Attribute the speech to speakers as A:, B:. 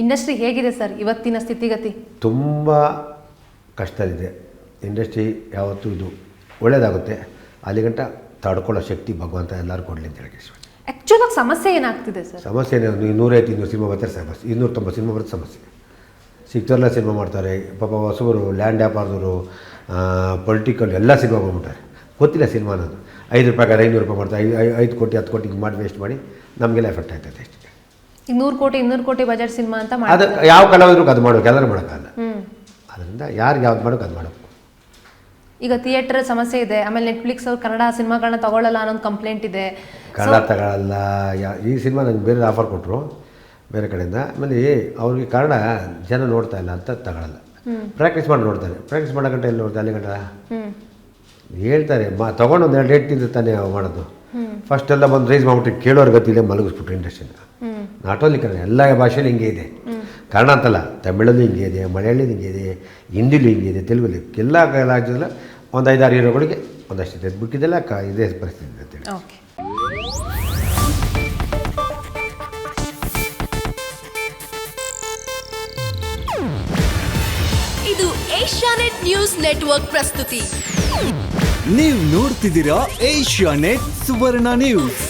A: Industry ಹೇಗಿದೆ sir ಇವತ್ತಿನ ಸ್ಥಿತಿಗತಿ?
B: ತುಂಬ ಕಷ್ಟದಲ್ಲಿದೆ ಇಂಡಸ್ಟ್ರಿ. ಯಾವತ್ತೂ ಇದು ಒಳ್ಳೆಯದಾಗುತ್ತೆ, ಅಲ್ಲಿಗಂಟ ತಡ್ಕೊಳ್ಳೋ ಶಕ್ತಿ ಭಗವಂತ ಎಲ್ಲರೂ ಕೊಡಲಿ ಅಂತ ಹೇಳಿ.
A: ಆ್ಯಕ್ಚುಲಾಗಿ ಸಮಸ್ಯೆ ಏನಾಗ್ತಿದೆ ಸರ್?
B: ಸಮಸ್ಯೆ ಏನಾದ್ರು 250-200 ಸಿನಿಮಾ ಬರ್ತಾರೆ ಸಮಸ್ಯೆ, 290 ಸಿನಿಮಾ ಬರುತ್ತೆ ಸಮಸ್ಯೆ. ಸಿಕ್ತೋರ್ಲ ಸಿನಿಮಾ ಮಾಡ್ತಾರೆ ಪಾಪ, ಹೊಸಬರು ಲ್ಯಾಂಡ್ ವ್ಯಾಪಾರದವರು, ಪೊಲಿಟಿಕಲ್ ಎಲ್ಲ ಸಿನಿಮಾ ಬಂದ್ಬಿಟ್ಟಾರೆ. ಗೊತ್ತಿಲ್ಲ ಸಿನಿಮಾ ಅನ್ನೋದು. 5 ರೂಪಾಯಿಗಾದ್ರೆ 500 ರೂಪಾಯಿ ಮಾಡ್ತಾರೆ, 5 ಕೋಟಿ 10 ಕೋಟಿ ಮಾಡಿ ವೇಸ್ಟ್ ಮಾಡಿ ನಮಗೆಲ್ಲ ಎಫೆಕ್ಟ್ ಆಗ್ತದೆ ಅಷ್ಟೇ.
A: 100 ಕೋಟಿ 200 ಕೋಟಿ ಬಜೆಟ್ ಸಿನಿಮಾ ಅಂತ
B: ಅದು ಯಾವ ಕಲಾವಿದ್ರು ಅದು ಮಾಡೋಕೆ ಎಲ್ಲರೂ ಮಾಡೋಕ್ಕಲ್ಲ. ಅದರಿಂದ ಯಾರಿಗೆ ಯಾವ್ದು ಮಾಡೋಕೆ ಅದು ಮಾಡೋದು.
A: ಈಗ ಥಿಯೇಟರ್ ಸಮಸ್ಯೆ ಇದೆ, ಆಮೇಲೆ ನೆಟ್ಫ್ಲಿಕ್ಸ್ ಅವ್ರು ಕನ್ನಡ ಸಿನಿಮಾಗಳನ್ನ ತಗೊಳ್ಳಲ್ಲ ಅನ್ನೋದು ಕಂಪ್ಲೇಂಟ್ ಇದೆ.
B: ಕನ್ನಡ ತಗೊಳ್ಳಲ್ಲ. ಈ ಸಿನಿಮಾ ನಂಗೆ ಬೇರೆ ಆಫರ್ ಕೊಟ್ಟರು ಬೇರೆ ಕಡೆಯಿಂದ. ಆಮೇಲೆ ಅವ್ರಿಗೆ ಕನ್ನಡ ಜನ ನೋಡ್ತಾ ಇಲ್ಲ ಅಂತ ತಗೊಳ್ಳಲ್ಲ. ಪ್ರಾಕ್ಟೀಸ್ ಮಾಡಿ ನೋಡ್ತಾರೆ. ಪ್ರಾಕ್ಟೀಸ್ ಮಾಡೋ ಗಂಟೆ ಎಲ್ಲಿ ನೋಡ್ತಾರೆ? ಅಲ್ಲಿ ಗಂಟ ಹೇಳ್ತಾರೆ ತೊಗೊಂಡು ಒಂದು 2 ಡೇಟ್ ತಿಂದು ತಾನೇ ಮಾಡೋದು. ಫಸ್ಟ್ ಎಲ್ಲ ಬಂದು ರೈಸ್ ಮಾಡ್ಬಿಟ್ಟು ಕೇಳೋರು ಗತಿಯಿಲ್ಲ, ಮಲಗಿಸ್ಬಿಟ್ರು ಇಂಡಸ್ಟ್ರಿನ. ನಾಟ್ ಓನ್ಲಿ ಕನ್ನಡ, ಎಲ್ಲ ಭಾಷೆಯಲ್ಲಿ ಹಿಂಗೆ ಇದೆ. ಕನ್ನಡ ಅಂತಲ್ಲ, ತಮಿಳಲ್ಲೂ ಹಿಂಗೆ ಇದೆ, ಮಲಯಾಳಿದು ಹಿಂಗೆ ಇದೆ, ಹಿಂದಿಲೂ ಹಿಂಗೆ ಇದೆ, ತೆಲುಗಲ್ಲಿ ಎಲ್ಲ ರಾಜ್ಯದಲ್ಲ ಒಂದು 5-6 ಹೀರೋಗಳಿಗೆ ಒಂದಷ್ಟಿದೆ. ಬಿಟ್ಟಿದ್ದೆಲ್ಲ ಇದೇ ಪರಿಸ್ಥಿತಿ ಅಂತೇಳಿ.
C: ಇದು ಏಷ್ಯಾನೆಟ್ ನ್ಯೂಸ್ ನೆಟ್ವರ್ಕ್ ಪ್ರಸ್ತುತಿ.
D: ನೀವು ನೋಡ್ತಿದ್ದೀರಾ ಏಷ್ಯಾನೆಟ್ ಸುವರ್ಣ ನ್ಯೂಸ್.